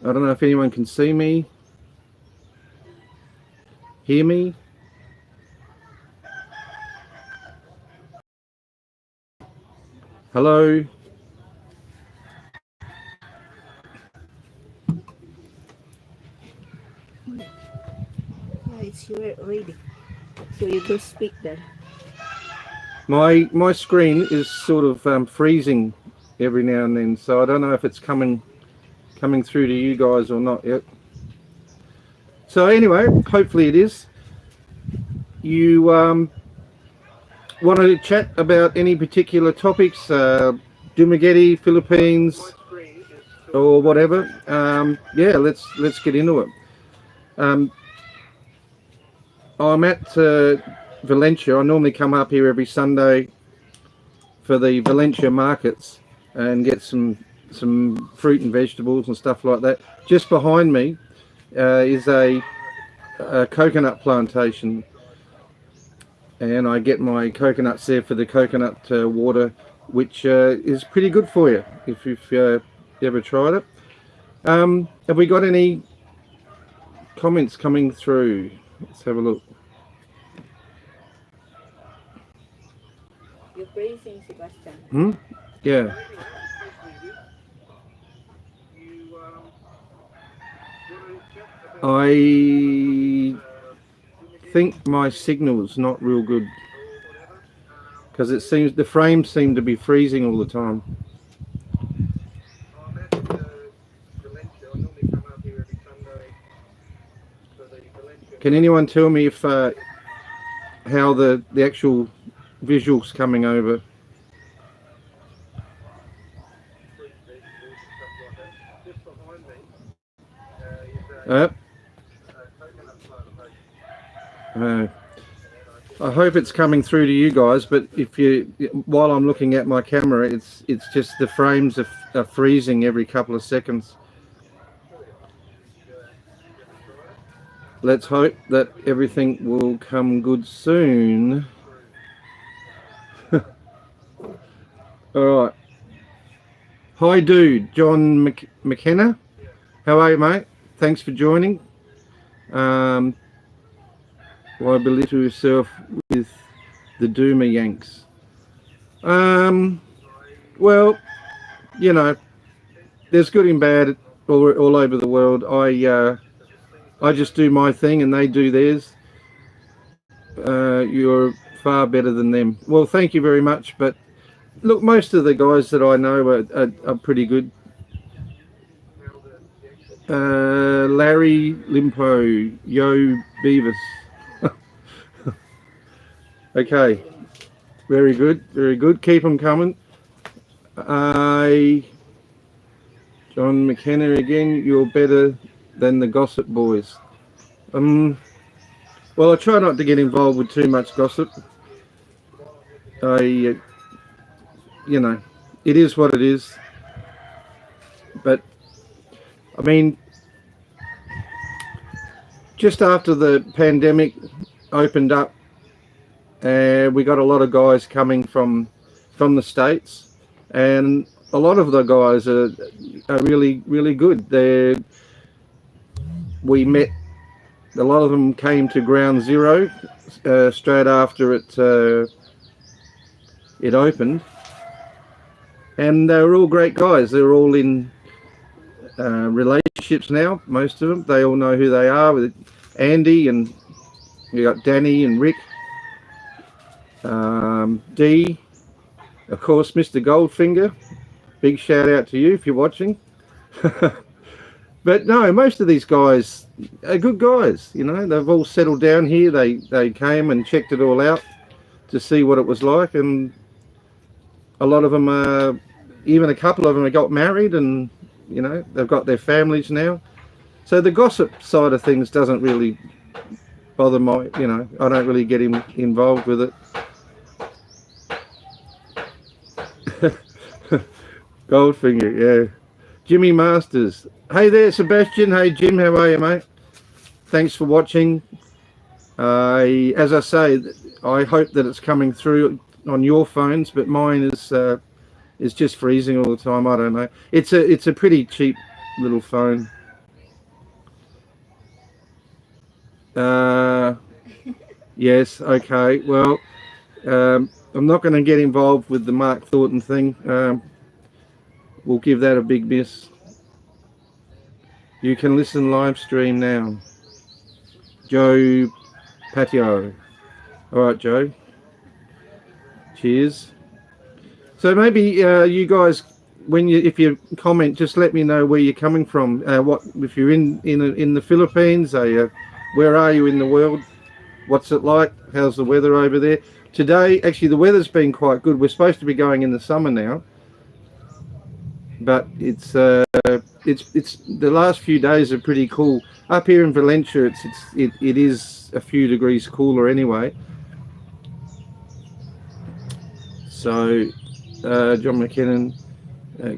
I don't know if anyone can see me, hear me. Hello. It's here already. So you don't speak there. My screen is sort of freezing every now and then, so I don't know if it's coming through to you guys or not yet. So anyway, hopefully it is. You wanted to chat about any particular topics, Dumaguete, Philippines, or whatever? Yeah, let's get into it. I'm at Valencia. I normally come up here every Sunday for the Valencia markets and get some fruit and vegetables and stuff like that. Just behind me is a coconut plantation, and I get my coconuts there for the coconut water, which is pretty good for you if you've ever tried it. Have we got any comments coming through? Let's have a look. You're praising Sebastian. Yeah. I think my signal's not real good because it seems the frames seem to be freezing all the time. Can anyone tell me if how the actual visuals coming over? I hope it's coming through to you guys, but if you, while I'm looking at my camera, it's just the frames are freezing every couple of seconds. Let's hope that everything will come good soon. All right. Hi, dude. John McKenna. How are you, mate? Thanks for joining. Why belittle yourself with the Doomer Yanks? Well, you know, there's good and bad all over the world. I just do my thing and they do theirs. You're far better than them. Well, thank you very much. But look, most of the guys that I know are pretty good. Larry Limpo, Yo Beavis. Okay, very good, very good. Keep them coming. John McKenna again. You're better than the gossip boys. Well, I try not to get involved with too much gossip. You know, it is what it is. But I mean, just after the pandemic opened up, we got a lot of guys coming from the States, and a lot of the guys are really good. We met, a lot of them came to Ground Zero straight after it opened, and they were all great guys. They're all in relationships now, most of them. They all know who they are, with Andy, and we got Danny and Rick. D, of course, Mr. Goldfinger, big shout out to you if you're watching. But no, most of these guys are good guys, you know. They've all settled down here. They came and checked it all out to see what it was like, and a lot of them even a couple of them have got married, and you know, they've got their families now. So the gossip side of things doesn't really bother my, you know, I don't really get involved with it. Goldfinger, yeah. Jimmy Masters. Hey there, Sebastian. Hey, Jim. How are you, mate? Thanks for watching. As I say, I hope that it's coming through on your phones, but mine is just freezing all the time. I don't know. It's a pretty cheap little phone. Uh, yes, okay. Well, I'm not going to get involved with the Mark Thornton thing. We'll give that a big miss. You can listen live stream now. Joe Patio. All right, Joe. Cheers. So maybe you guys, if you comment, just let me know where you're coming from. What if you're in the Philippines? Where are you in the world? What's it like? How's the weather over there? Today, actually, the weather's been quite good. We're supposed to be going in the summer now, but it's the last few days are pretty cool. Up here in Valencia, it is a few degrees cooler anyway. So John McKinnon,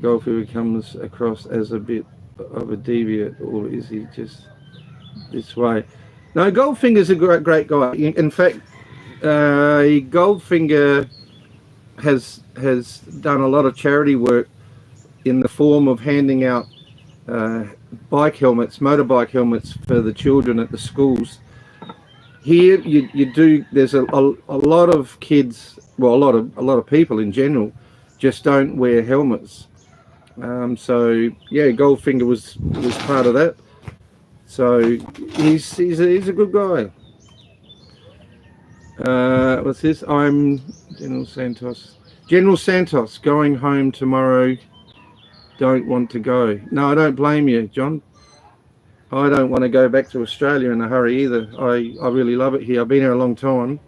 golfer comes across as a bit of a deviant, or is he just this way? No, Goldfinger's a great guy. In fact, Goldfinger has done a lot of charity work in the form of handing out motorbike helmets for the children at the schools. Here, there's a lot of kids, well, a lot of people in general, just don't wear helmets. So yeah, Goldfinger was part of that. So he's a good guy. What's this? I'm General Santos. General Santos, going home tomorrow. Don't want to go. No, I don't blame you, John. I don't want to go back to Australia in a hurry either. I really love it here. I've been here a long time.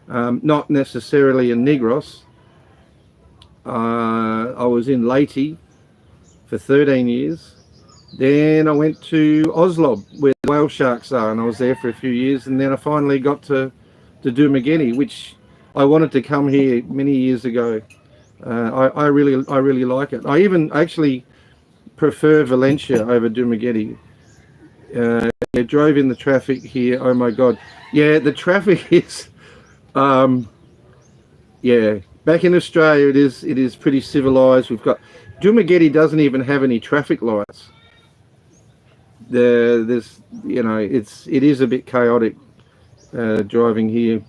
Not necessarily in Negros. I was in Leyte for 13 years. Then I went to Oslo, where the whale sharks are, and I was there for a few years. And then I finally got to Dumaguete, which I wanted to come here many years ago. I really like it. I even actually prefer Valencia over Dumaguete. I drove in the traffic here. Oh my God. Yeah, the traffic is, yeah. Back in Australia, it is pretty civilized. We've got Dumaguete doesn't even have any traffic lights. There's it is a bit chaotic driving here.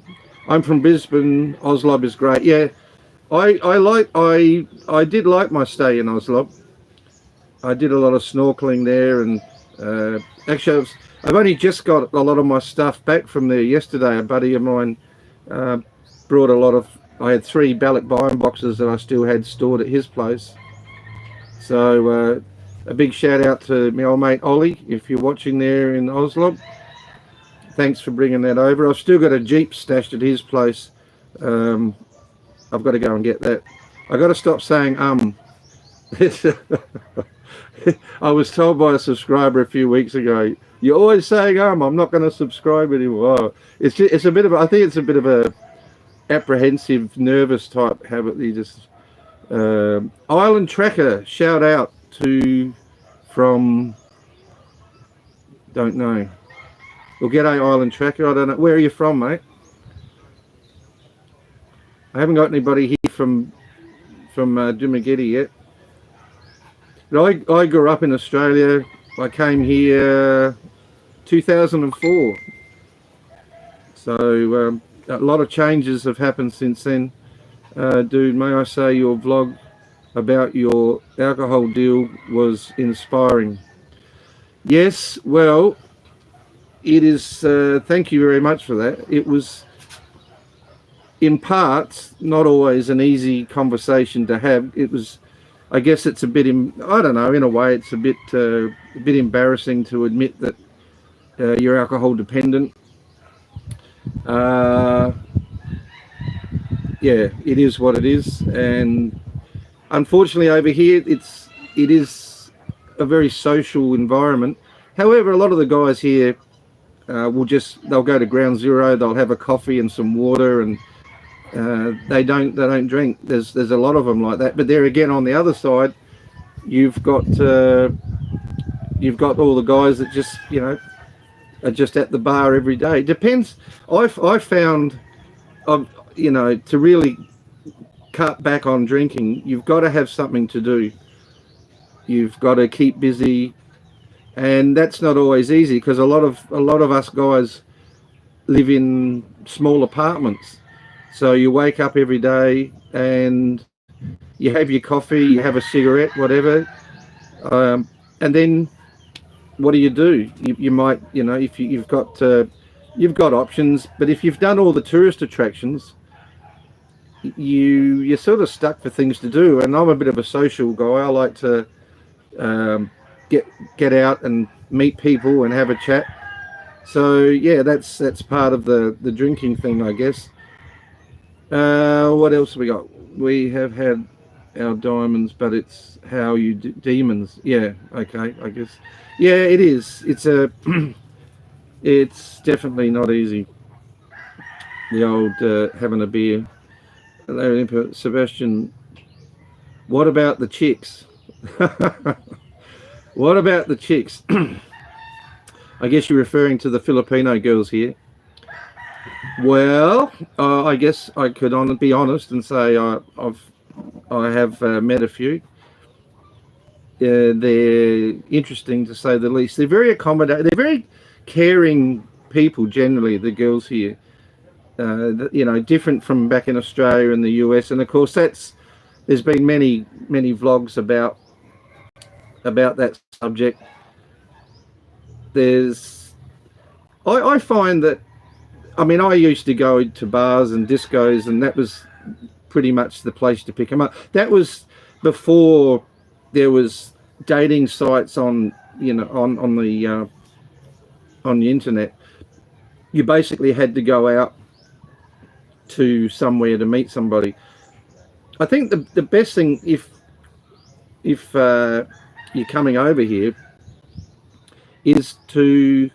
I'm from Brisbane. Oslo is great. Yeah, I did like my stay in Oslo. I did a lot of snorkeling there, and actually I've only just got a lot of my stuff back from there yesterday. A buddy of mine brought a lot of. I had 3 Balak Biome boxes that I still had stored at his place. So a big shout out to my old mate Ollie, if you're watching there in Oslo. Thanks for bringing that over. I've still got a Jeep stashed at his place. I've got to go and get that. I've got to stop saying I was told by a subscriber a few weeks ago, you're always saying I'm not going to subscribe anymore. Oh, it's a bit of I think it's a bit of a apprehensive, nervous type habit. You just Island Tracker, shout out to from don't know. Well, g'day Island Tracker. I don't know, where are you from, mate? I haven't got anybody here from Dumaguete yet. But I grew up in Australia. I came here 2004. So a lot of changes have happened since then. Dude, may I say your vlog about your alcohol deal was inspiring. Yes, well, it is. Thank you very much for that. It was, in parts, not always an easy conversation to have. It was, I guess it's a bit, I don't know, in a way it's a bit embarrassing to admit that you're alcohol dependent. Yeah, it is what it is, and unfortunately over here it is a very social environment. However, a lot of the guys here they'll go to Ground Zero, they'll have a coffee and some water, and they don't drink. There's a lot of them like that. But there again, on the other side, you've got all the guys that just are just at the bar every day. Depends. I found, to really cut back on drinking, you've got to have something to do. You've got to keep busy, and that's not always easy because a lot of us guys live in small apartments. So you wake up every day and you have your coffee, you have a cigarette, whatever, and then what do? You might, if you've got options, but if you've done all the tourist attractions, you're sort of stuck for things to do. And I'm a bit of a social guy. I like to um, get out and meet people and have a chat. So yeah, that's part of the drinking thing, I guess. What else have we got? We have had our diamonds, but it's how you demons. Yeah, okay, I guess. Yeah, it is. It's definitely not easy. The old having a beer. Sebastian, what about the chicks? What about the chicks? I guess you're referring to the Filipino girls here. Well, I guess I could be honest and say I have met a few. They're interesting to say the least. They're very accommodating. They're very caring people generally. The girls here, different from back in Australia and the US. And of course, there's been many vlogs about that subject. I find that, I mean, I used to go to bars and discos, and that was pretty much the place to pick them up. That was before there was dating sites on the internet. You basically had to go out to somewhere to meet somebody. I think the best thing, if you're coming over here, is to,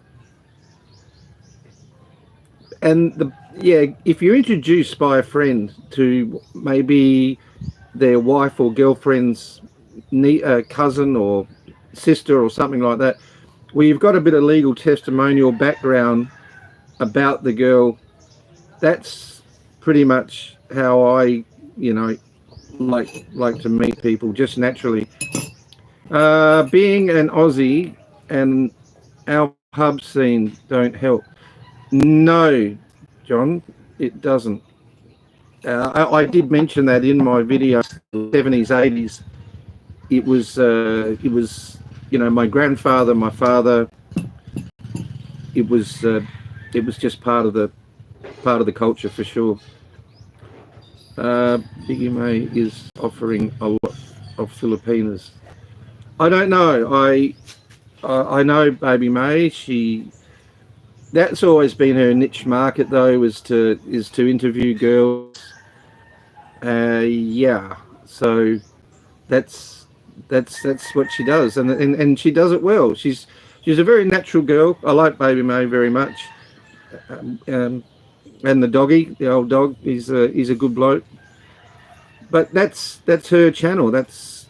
and if you're introduced by a friend to maybe their wife or girlfriend's cousin or sister or something like that, where you've got a bit of legal testimonial background about the girl, that's pretty much how I, like to meet people just naturally. Being an Aussie and our pub scene don't help. No, John, it doesn't. I did mention that in my video, 70s, 80s. It was, my grandfather, my father. It was just part of the culture for sure. Biggie May is offering a lot of Filipinas. I don't know. I know Baby May. That's always been her niche market, though, is to interview girls. Yeah. So that's what she does, and she does it well. She's a very natural girl. I like Baby May very much. And the doggy, the old dog, he's a good bloke. But that's her channel. That's,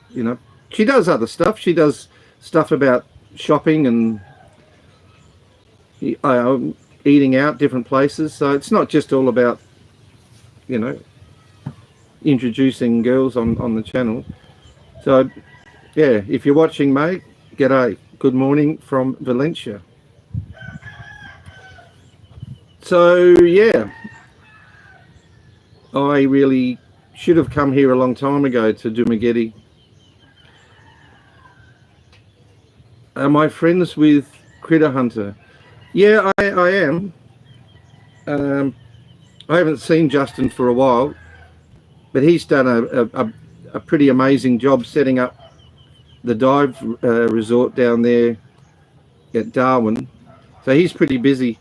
she does other stuff. She does stuff about shopping and eating out different places. So it's not just all about, introducing girls on the channel. So yeah, if you're watching, mate, g'day. Good morning from Valencia. So yeah, I really should have come here a long time ago to Dumageddon. Am I friends with Critter Hunter? Yeah, I am. I haven't seen Justin for a while, but he's done a pretty amazing job setting up the dive resort down there at Darwin. So he's pretty busy.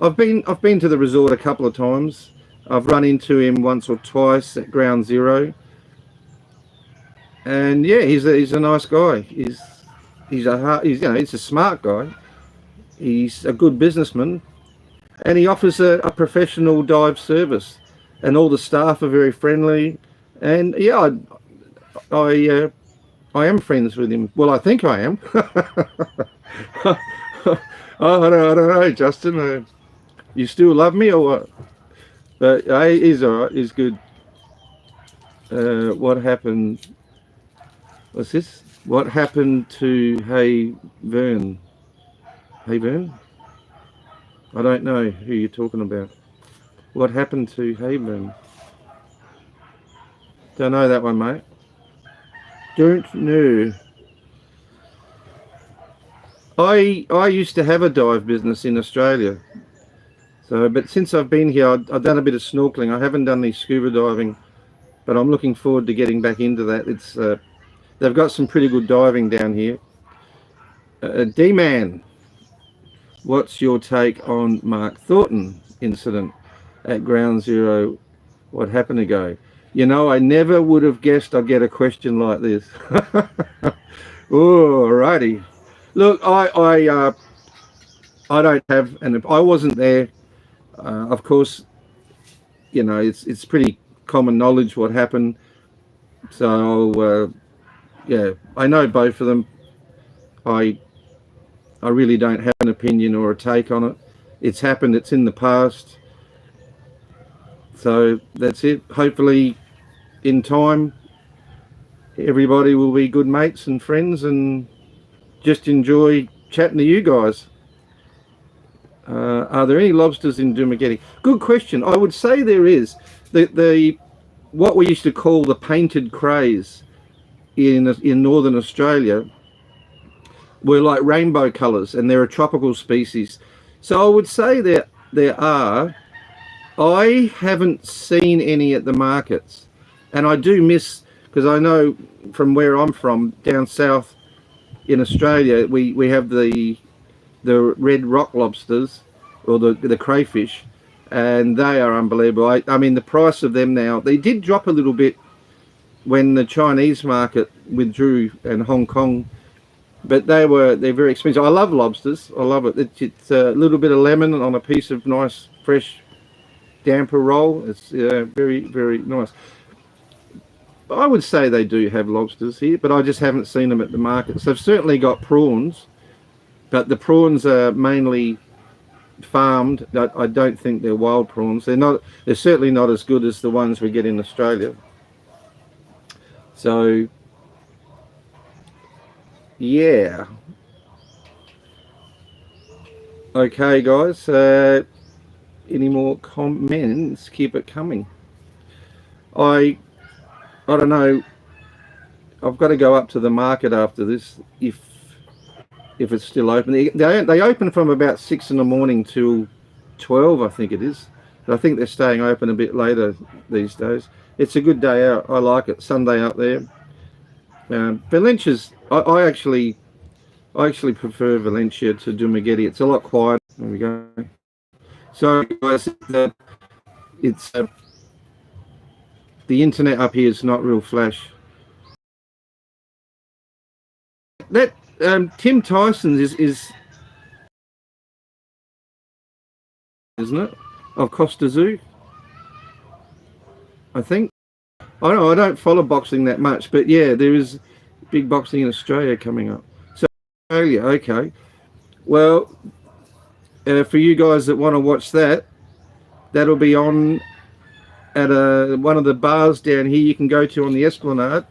I've been to the resort a couple of times. I've run into him once or twice at Ground Zero, and yeah, he's a nice guy. He's a smart guy. He's a good businessman, and he offers a professional dive service, and all the staff are very friendly. And yeah, I am friends with him. Well, I think I am. I don't know, Justin. You still love me or what? But he's all right. He's good. What happened? What's this? What happened to Hey Vern? Hey Vern? I don't know who you're talking about. What happened to Hayburn? Don't know that one, mate. Don't know. I used to have a dive business in Australia. So, but since I've been here, I've done a bit of snorkeling. I haven't done any scuba diving, but I'm looking forward to getting back into that. It's they've got some pretty good diving down here. D-Man, what's your take on Mark Thornton incident at Ground Zero? What happened ago? You know, I never would have guessed I'd get a question like this. Alrighty. Look, I don't have, and I wasn't there. Of course, you know, it's pretty common knowledge what happened. So yeah, I know both of them. I really don't have an opinion or a take on it. It's happened. It's in the past. So that's it. Hopefully, in time, everybody will be good mates and friends, and just enjoy chatting to you guys. Are there any lobsters in Dumagetti? Good question. I would say there is. The what we used to call the painted crays in northern Australia were like rainbow colours, and they're a tropical species. So I would say that there are. I haven't seen any at the markets, and I do miss, because I know from where I'm from down south in Australia, we have the red rock lobsters, or the crayfish, and they are unbelievable. I mean, the price of them now, they did drop a little bit when the Chinese market withdrew and Hong Kong, but they're very expensive. I love lobsters. I love it. It's a little bit of lemon on a piece of nice fresh damper roll. It's very, very nice. I would say they do have lobsters here, but I just haven't seen them at the markets. They've certainly got prawns, but the prawns are mainly farmed. I don't think they're wild prawns. They're certainly not as good as the ones we get in Australia. So yeah, okay guys, any more comments? Keep it coming. I don't know, I've got to go up to the market after this, if it's still open. They open from about 6 in the morning till 12, I think it is. But I think they're staying open a bit later these days. It's a good day out. I like it. Sunday up there. Valencia's, I actually prefer Valencia to Dumagetti. It's a lot quieter. There we go. So guys, it's the internet up here is not real flash. That Tim Tyson's is isn't it, of Costa Zoo, I think. I don't follow boxing that much, but yeah, there is big boxing in Australia coming up. So Australia, okay. Well, for you guys that want to watch that, that'll be on at one of the bars down here you can go to on the Esplanade.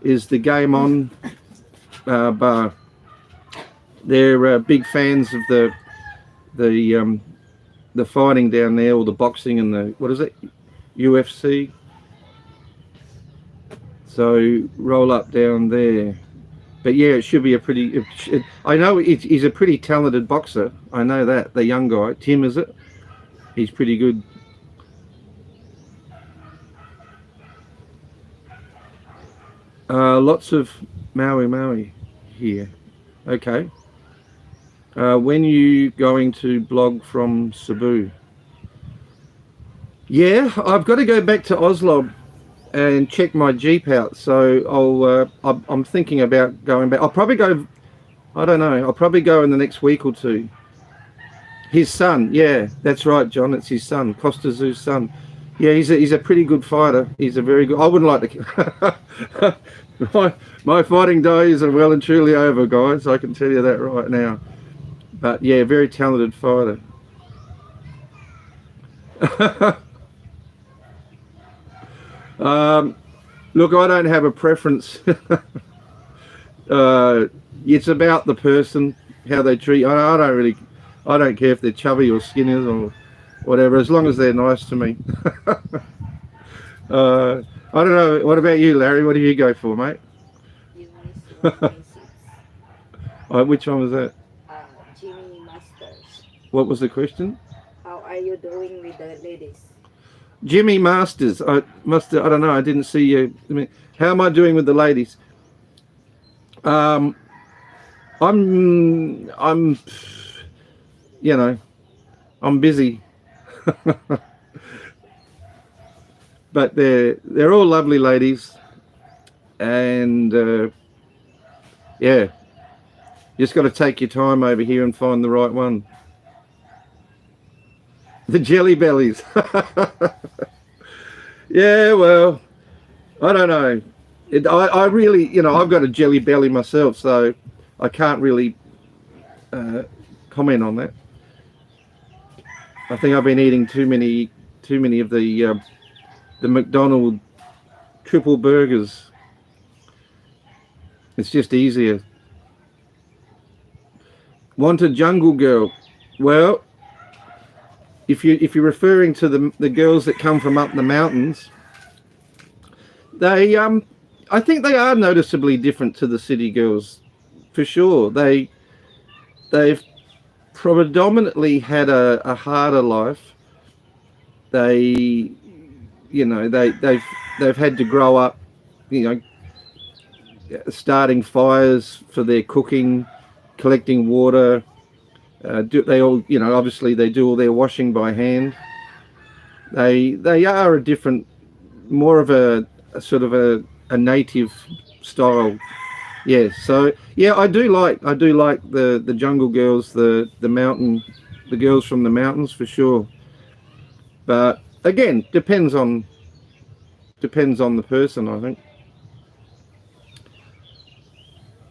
Is the Game On bar. They're big fans of the fighting down there, or the boxing and the, what is it, UFC. So roll up down there. But yeah, it should be a pretty, I know he's a pretty talented boxer. I know that. The young guy, Tim, is it? He's pretty good. Lots of Maui here. Okay. When you going to blog from Cebu? Yeah, I've got to go back to Oslo and check my Jeep out. So I'm thinking about going back. I'll probably go, I don't know, I'll probably go in the next week or two. His son, yeah, that's right, John. It's his son, Costa Zoo's son. Yeah, he's a pretty good fighter. He's a very good. I wouldn't like to. my fighting days are well and truly over, guys. I can tell you that right now. But yeah, very talented fighter. Look, I don't have a preference. It's about the person, how they treat. I don't really. I don't care if they're chubby or skinny or whatever, as long as they're nice to me. I don't know. What about you, Larry? What do you go for, mate? You missed 196. Which one was that? Jimmy Masters. What was the question? How are you doing with the ladies? Jimmy Masters. I don't know. I didn't see you. I mean, how am I doing with the ladies? I'm, you know, I'm busy. But they're all lovely ladies, and yeah, you just got to take your time over here and find the right one. The jelly bellies. Yeah, well, I don't know. I really, I've got a jelly belly myself, so I can't really comment on that. I think I've been eating too many of the McDonald's triple burgers. It's just easier. Want a jungle girl? Well, if you're referring to the girls that come from up the mountains, they I think they are noticeably different to the city girls, for sure. They've predominantly had a harder life. They've had to grow up, starting fires for their cooking, collecting water. They all, obviously they do all their washing by hand. They are a different, more of a sort of a native style. Yeah, so yeah, I do like the jungle girls, the girls from the mountains, for sure. But again, depends on the person, I think.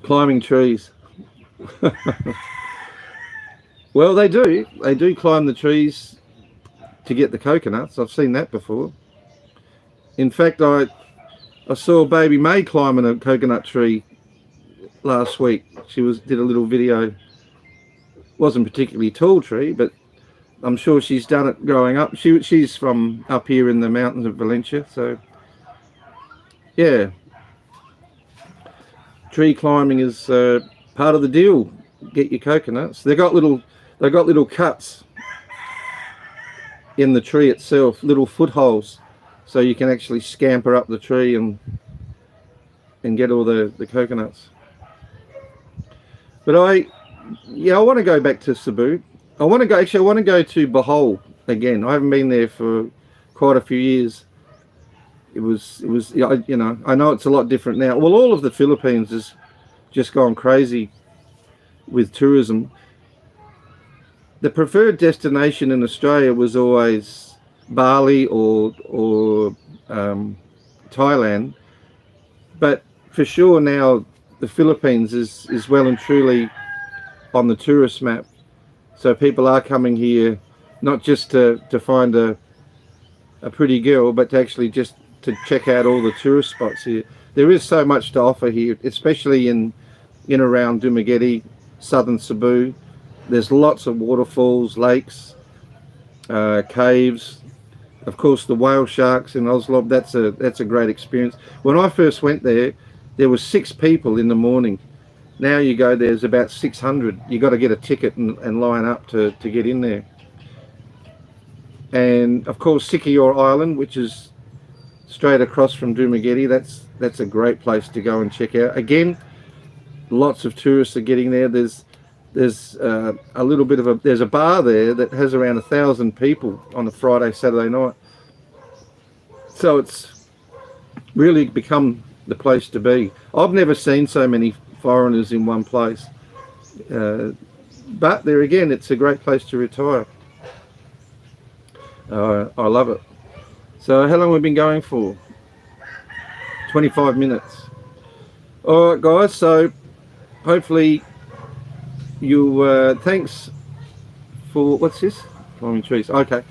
Climbing trees. Well, they do climb the trees to get the coconuts. I've seen that before. In fact, I saw baby May climbing a coconut tree last week. She did a little video. Wasn't a particularly tall tree, but I'm sure she's done it growing up. She's from up here in the mountains of Valencia, so yeah. Tree climbing is part of the deal. Get your coconuts. They got little cuts in the tree itself, little footholes, so you can actually scamper up the tree and get all the coconuts. But I want to go back to Cebu. I want to go to Bohol again. I haven't been there for quite a few years. It was I know it's a lot different now. Well, all of the Philippines has just gone crazy with tourism. The preferred destination in Australia was always Bali or Thailand, but for sure now the Philippines is well and truly on the tourist map. So people are coming here not just to find a pretty girl, but to actually just to check out all the tourist spots here. There is so much to offer here, especially in around Dumaguete, southern Cebu. There's lots of waterfalls, lakes, caves. Of course, the whale sharks in Oslo. That's a great experience. When I first went there were 6 people in the morning. Now you go there's about 600. You got to get a ticket and line up to get in there. And of course, Siquijor Island, which is straight across from Dumaguete. That's a great place to go and check out. Again, lots of tourists are getting there. There's a little bit of there's a bar there that has around 1,000 people on a Friday, Saturday night. So it's really become the place to be. I've never seen so many foreigners in one place. But there again, it's a great place to retire. I love it. So how long have we been going for? 25 minutes. All right, guys. So hopefully you thanks for what's this? Climbing trees. Okay.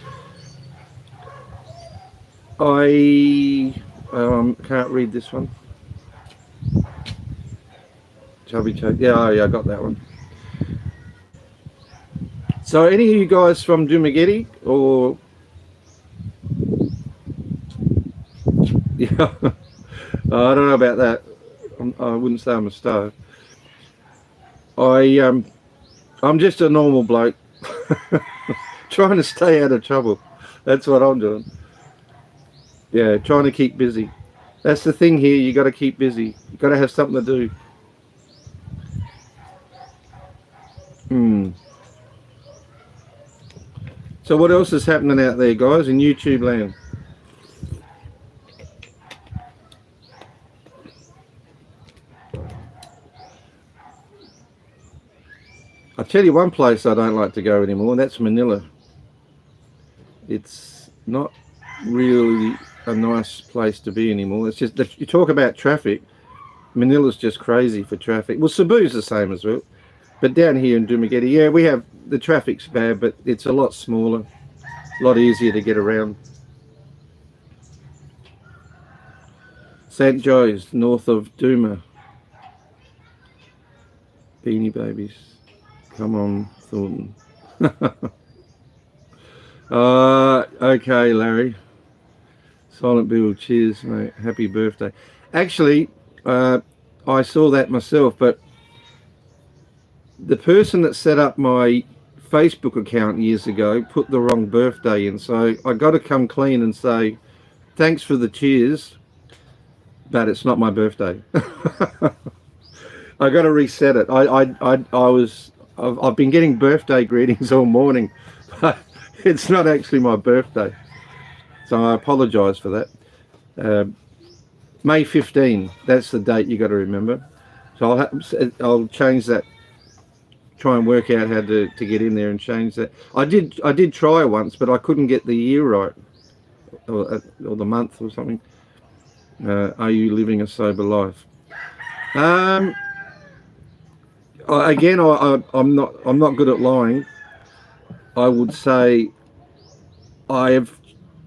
I can't read this one. Chubby. Yeah, I got that one. So any of you guys from Dumageddon or yeah, I don't know about that. I wouldn't say I'm a star. I'm just a normal bloke trying to stay out of trouble. That's what I'm doing. Yeah, trying to keep busy. That's the thing here. You got to keep busy. You got to have something to do. So what else is happening out there, guys, in YouTube land? I'll tell you one place I don't like to go anymore, and that's Manila. It's not really a nice place to be anymore. It's just that you talk about traffic. Manila's just crazy for traffic. Well, Cebu's the same as well. But down here in Dumageddon, yeah, we have, the traffic's bad, but it's a lot smaller, a lot easier to get around. St. Joe's, north of Duma. Beanie Babies. Come on, Thornton. Okay, Larry. Silent Bill, cheers, mate. Happy birthday. Actually, I saw that myself, but the person that set up my Facebook account years ago put the wrong birthday in, so I got to come clean and say thanks for the cheers, but it's not my birthday. I got to reset it. I've been getting birthday greetings all morning, but it's not actually my birthday, so I apologize for that. May 15, that's the date you got to remember. So I'll change that, try and work out how to get in there and change that. I did try once, but I couldn't get the year right, or the month or something. Are you living a sober life? Again, I'm not good at lying. I would say I have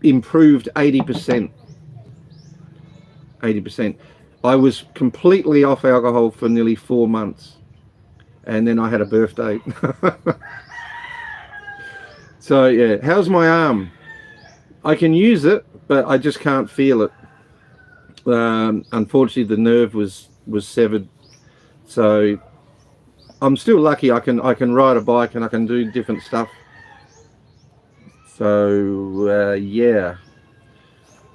improved 80%. 80%. I was completely off alcohol for nearly 4 months, and then I had a birthday. So yeah, how's my arm? I can use it, but I just can't feel it. Unfortunately, the nerve was severed, so I'm still lucky. I can ride a bike and I can do different stuff. So yeah,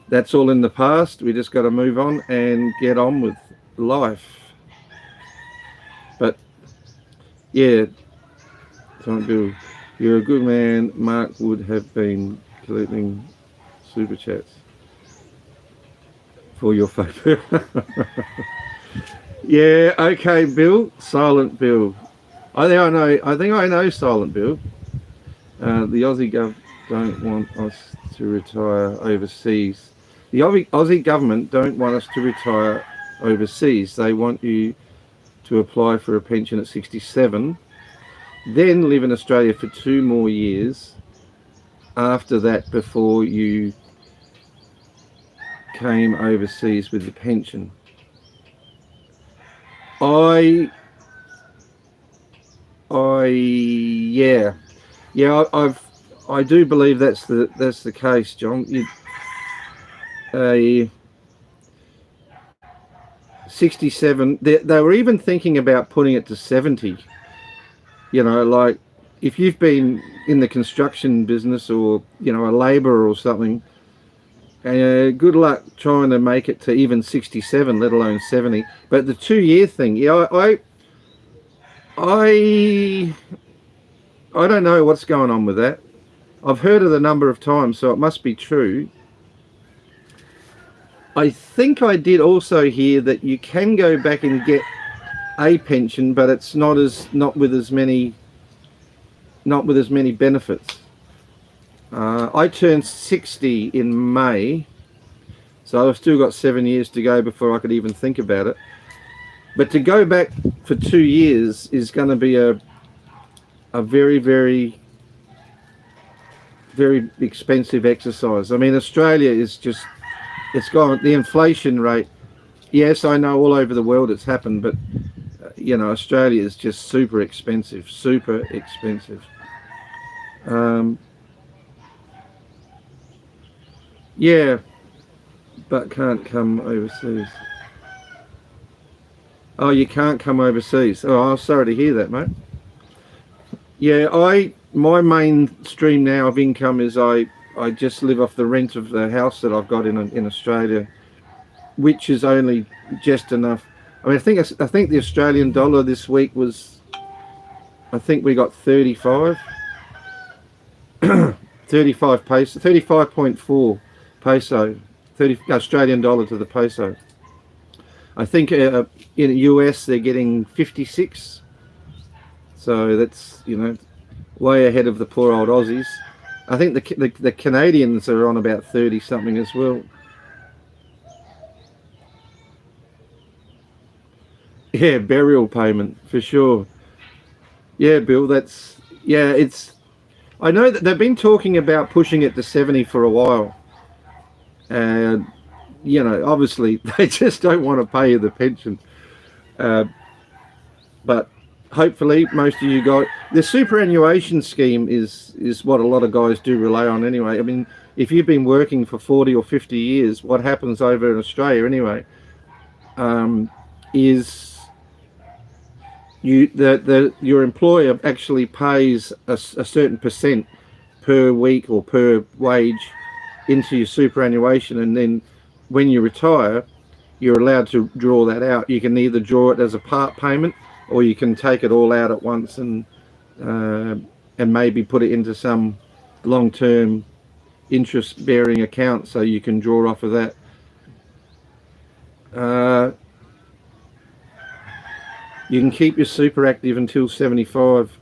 that's all in the past. We just got to move on and get on with life. But yeah, Bill, you're a good man. Mark would have been collecting super chats for your favourite. Yeah, okay, Bill. Silent Bill. I think I know Silent Bill. The Aussie Gov don't want us to retire overseas. The Aussie government don't want us to retire overseas. They want you to apply for a pension at 67, then live in Australia for 2 more years after that before you came overseas with the pension. Yeah, I do believe that's the case, John. 67. They were even thinking about putting it to 70. You know, like if you've been in the construction business or a labourer or something, good luck trying to make it to even 67, let alone 70. But the 2-year thing, yeah, I don't know what's going on with that. I've heard it a number of times, so it must be true. I think I did also hear that you can go back and get a pension, but it's not with as many benefits. I turned 60 in May, so I've still got 7 years to go before I could even think about it. But to go back for 2 years is going to be a very, very, very expensive exercise. I mean, Australia is just, it's gone, the inflation rate, yes, I know all over the world it's happened, but Australia is just super expensive. Um, yeah, but can't come overseas. Oh, you can't come overseas. Oh, I'm sorry to hear that, mate. Yeah, my main stream now of income is I just live off the rent of the house that I've got in Australia, which is only just enough. I mean, I think the Australian dollar this week was, I think we got 35 peso, 35.4 peso, 30 Australian dollar to the peso. I think in the US they're getting 56, so that's, you know, way ahead of the poor old Aussies. I think the Canadians are on about 30 something as well. Yeah, burial payment for sure. Yeah, Bill, it's. I know that they've been talking about pushing it to 70 for a while, and you know, obviously they just don't want to pay you the pension. Uh, but hopefully, most of you guys, the superannuation scheme is what a lot of guys do rely on anyway. I mean, if you've been working for 40 or 50 years, what happens over in Australia anyway, is your employer actually pays a certain percent per week or per wage into your superannuation, and then when you retire, you're allowed to draw that out. You can either draw it as a part payment, or you can take it all out at once and maybe put it into some long-term interest-bearing account, so you can draw off of that. You can keep your super active until 75.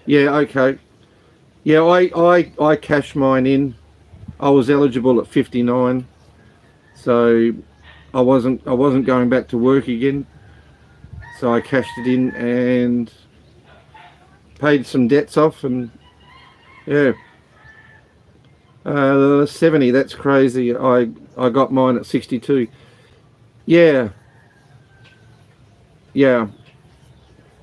Yeah, okay. Yeah, I cashed mine in. I was eligible at 59, so I wasn't going back to work again. So I cashed it in and paid some debts off, and yeah. 70, that's crazy. I got mine at 62. Yeah. Yeah.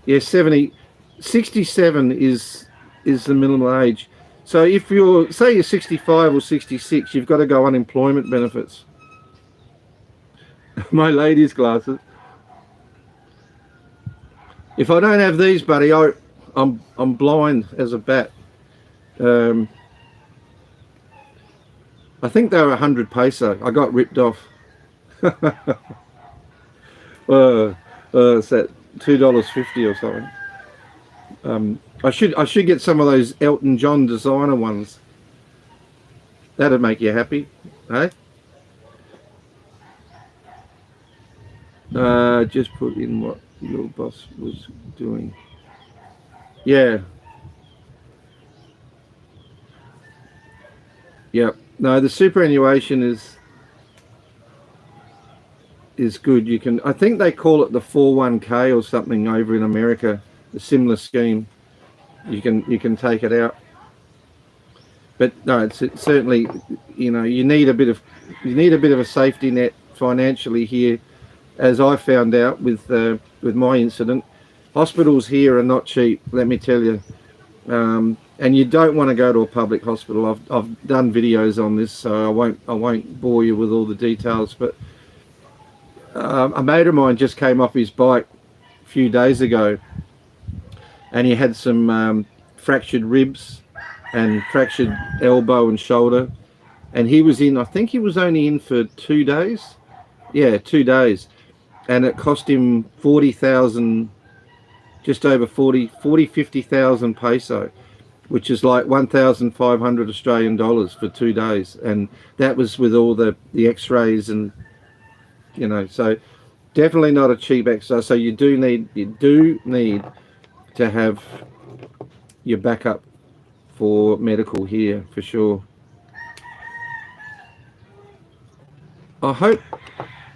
Yeah, 70. 67 is the minimum age. So if you're, say you're 65 or 66, you've got to go unemployment benefits. My lady's glasses. If I don't have these, buddy, I'm blind as a bat. I think they were 100 peso. I got ripped off. It's at $2.50 or something. I should get some of those Elton John designer ones. That'd make you happy, eh? Just put in what your boss was doing. Yeah. Yep. No, the superannuation is good. You can, I think they call it the 401k or something over in America, a similar scheme. You can take it out. But no, it's certainly, you know, you need a bit of a safety net financially here, as I found out with my incident. Hospitals here are not cheap, let me tell you. And you don't want to go to a public hospital. I've done videos on this, so I won't bore you with all the details. But a mate of mine just came off his bike a few days ago, and he had some fractured ribs and fractured elbow and shoulder, and he was in, I think he was only in for 2 days. Yeah, 2 days, and it cost him 40,000, just over 50,000 peso, which is like 1,500 Australian dollars for 2 days, and that was with all the x-rays, and you know, so definitely not a cheap exercise. So you do need to have your backup for medical here for sure. I hope,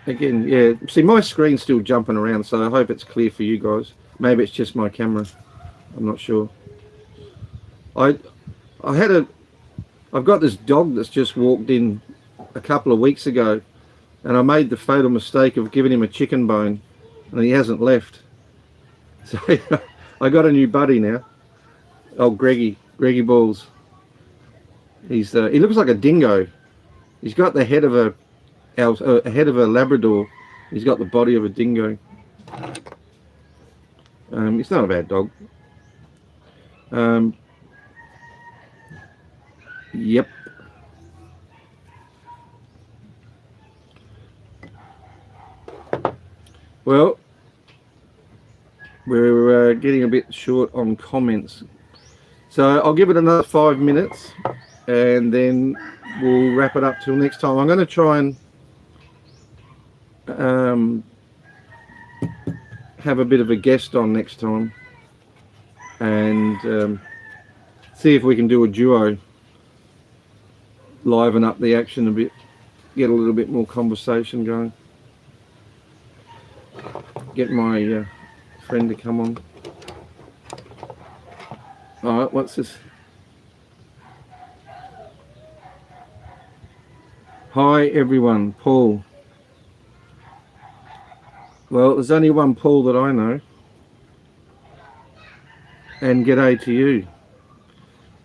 again, yeah, see my screen's still jumping around, so I hope it's clear for you guys. Maybe it's just my camera, I'm not sure. I've got this dog that's just walked in a couple of weeks ago, and I made the fatal mistake of giving him a chicken bone, and he hasn't left. So I got a new buddy now. Oh, Greggy Balls. He looks like a dingo. He's got the head of a head of a Labrador. He's got the body of a dingo. He's not a bad dog. Yep. Well, we're getting a bit short on comments, so I'll give it another 5 minutes, and then we'll wrap it up till next time. I'm going to try and have a bit of a guest on next time, and see if we can do a duo, liven up the action a bit, get a little bit more conversation going. Get my friend to come on. All right, what's this? Hi everyone, Paul. Well, there's only one Paul that I know. And g'day to you.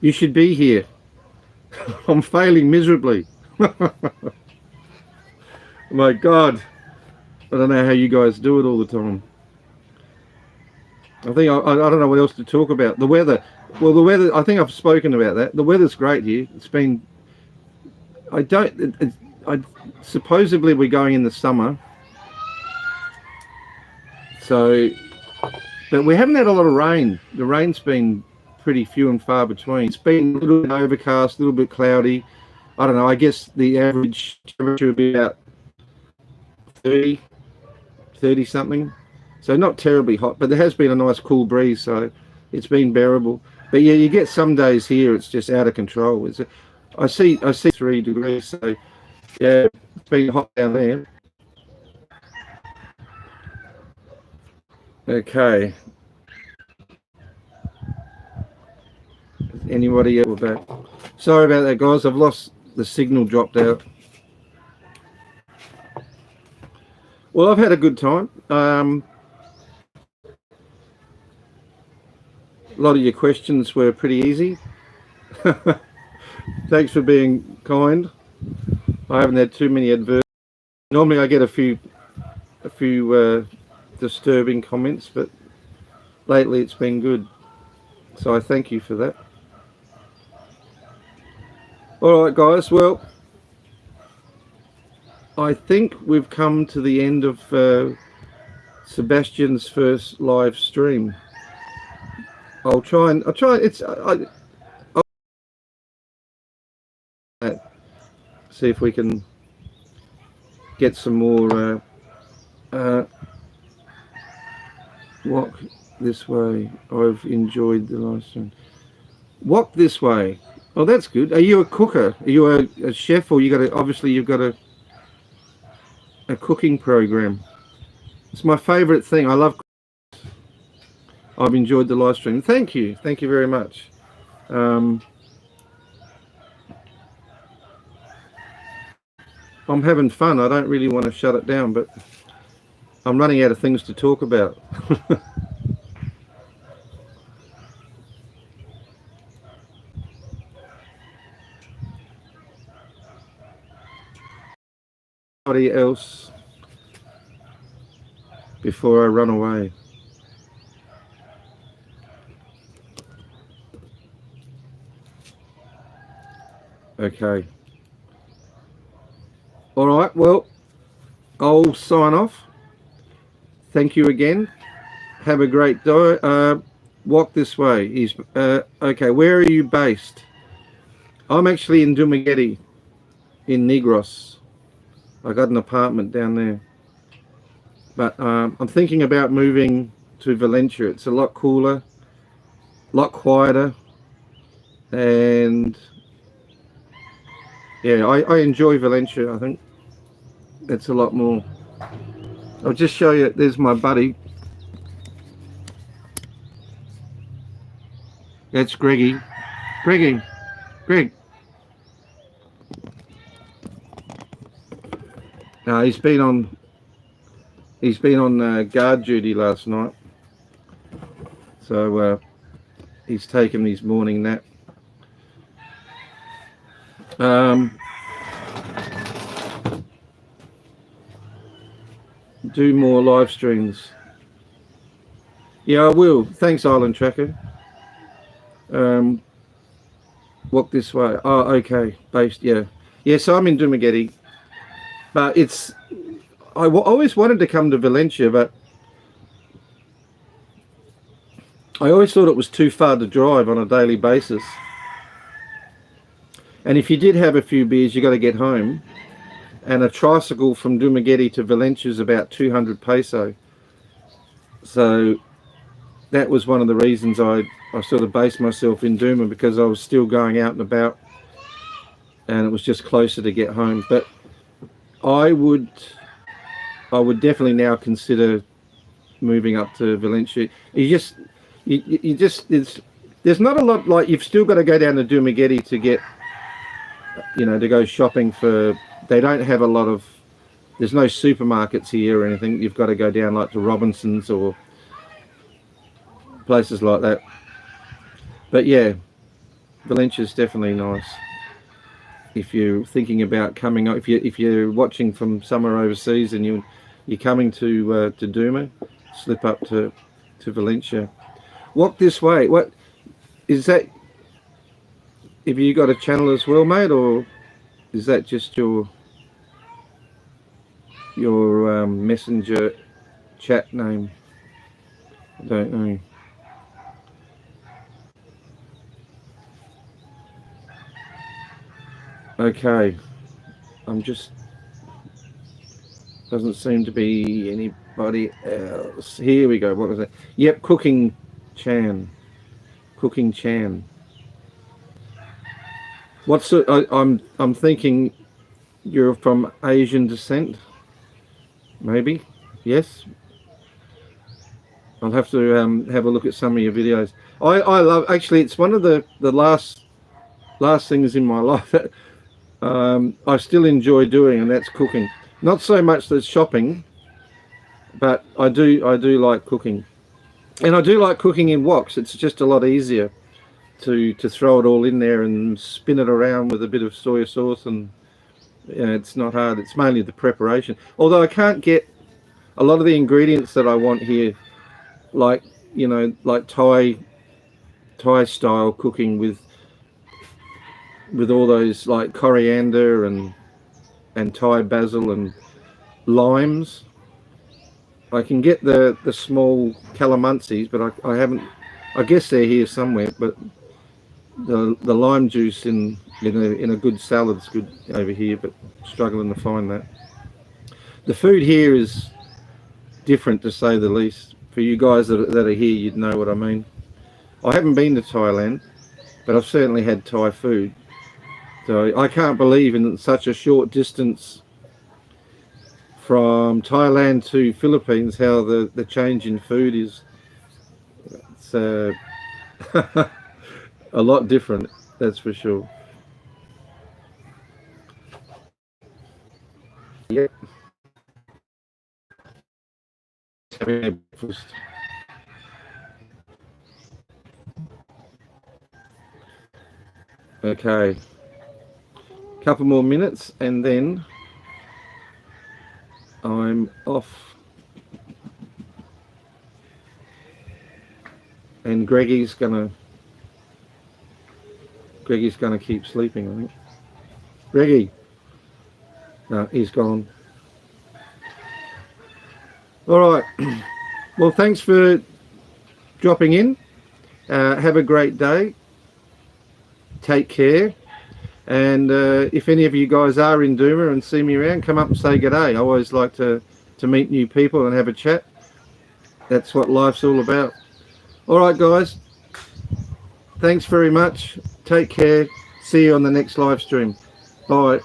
You should be here. I'm failing miserably. My God. I don't know how you guys do it all the time. I think I don't know what else to talk about. The weather. Well, the weather, I think I've spoken about that. The weather's great here. It's been, supposedly we're going in the summer. So, but we haven't had a lot of rain. The rain's been pretty few and far between. It's been a little bit overcast, a little bit cloudy. I don't know, I guess the average temperature would be about 30 something. So not terribly hot, but there has been a nice cool breeze, so it's been bearable. But yeah, you get some days here it's just out of control. I see 3 degrees, so yeah, it's been hot down there. Okay. Anybody else back? Sorry about that, guys. I've lost the signal, dropped out. Well, I've had a good time. A lot of your questions were pretty easy. Thanks for being kind. I haven't had too many adverse. Normally I get a few disturbing comments, but lately it's been good. So I thank you for that. All right, guys. Well, I think we've come to the end of Sebastian's first live stream. I'll try. I'll see if we can get some more. Walk this way. I've enjoyed the live stream. Walk this way. Oh, that's good. Are you a cooker? Are you a chef, or obviously you've got a cooking program? It's my favorite thing. I love cooking. I've enjoyed the live stream. Thank you very much. I'm having fun. I don't really want to shut it down, but I'm running out of things to talk about. Anybody else before I run away? Okay. All right. Well, I'll sign off. Thank you again. Have a great day. Walk this way. Okay. Where are you based? I'm actually in Dumaguete, in Negros. I got an apartment down there, but I'm thinking about moving to Valencia. It's a lot cooler, a lot quieter, and yeah, I enjoy Valencia. I think it's a lot more. I'll just show you. There's my buddy. That's Greg. He's been on guard duty last night, so he's taken his morning nap. Do more live streams. Yeah, I will. Thanks, Island Tracker. Walk this way. Oh, okay. Based, yeah. Yeah, so I'm in Dumagetti. But it's... I always wanted to come to Valencia, but I always thought it was too far to drive on a daily basis. And if you did have a few beers, you got to get home. And a tricycle from Dumagetti to Valencia is about 200 peso. So that was one of the reasons I sort of based myself in Duma, because I was still going out and about, and it was just closer to get home. But I would definitely now consider moving up to Valencia. There's not a lot, like, you've still got to go down to Dumagetti to get, you know, to go shopping for. They don't have a lot of. There's no supermarkets here or anything. You've got to go down like to Robinson's or places like that. But yeah, Valencia's definitely nice. If you're thinking about coming, if you're watching from somewhere overseas and you're coming to Duma, slip up to Valencia. Walk this way. What is that? Have you got a channel as well, mate, or is that just your messenger chat name? I don't know. Okay, I'm just, doesn't seem to be anybody else. Here we go. What was that? Yep, Cooking Chan. What's it? I'm thinking you're from Asian descent, maybe. Yes. I'll have to have a look at some of your videos. I love, actually, it's one of the last things in my life that I still enjoy doing, and that's cooking. Not so much the shopping, but I do like cooking, and I do like cooking in woks. It's just a lot easier to throw it all in there and spin it around with a bit of soy sauce, and it's not hard. It's mainly the preparation. Although I can't get a lot of the ingredients that I want here, like, you know, like Thai style cooking with all those, like, coriander and Thai basil and limes. I can get the small calamansis, but I haven't. I guess they're here somewhere. But the lime juice in a good salad's good over here, but struggling to find that. The food here is different, to say the least. For you guys that are here, you'd know what I mean. I haven't been to Thailand, but I've certainly had Thai food. So I can't believe in such a short distance from Thailand to Philippines how the change in food is. It's a lot different, that's for sure. Yep. Having breakfast. Okay. Couple more minutes and then I'm off, and Greggy's gonna keep sleeping, I think. Greggy, no, he's gone. All right. Well, thanks for dropping in. Have a great day. Take care. And if any of you guys are in Duma and see me around, come up and say g'day. I always like to meet new people and have a chat. That's what life's all about. All right, guys. Thanks very much. Take care. See you on the next live stream. Bye.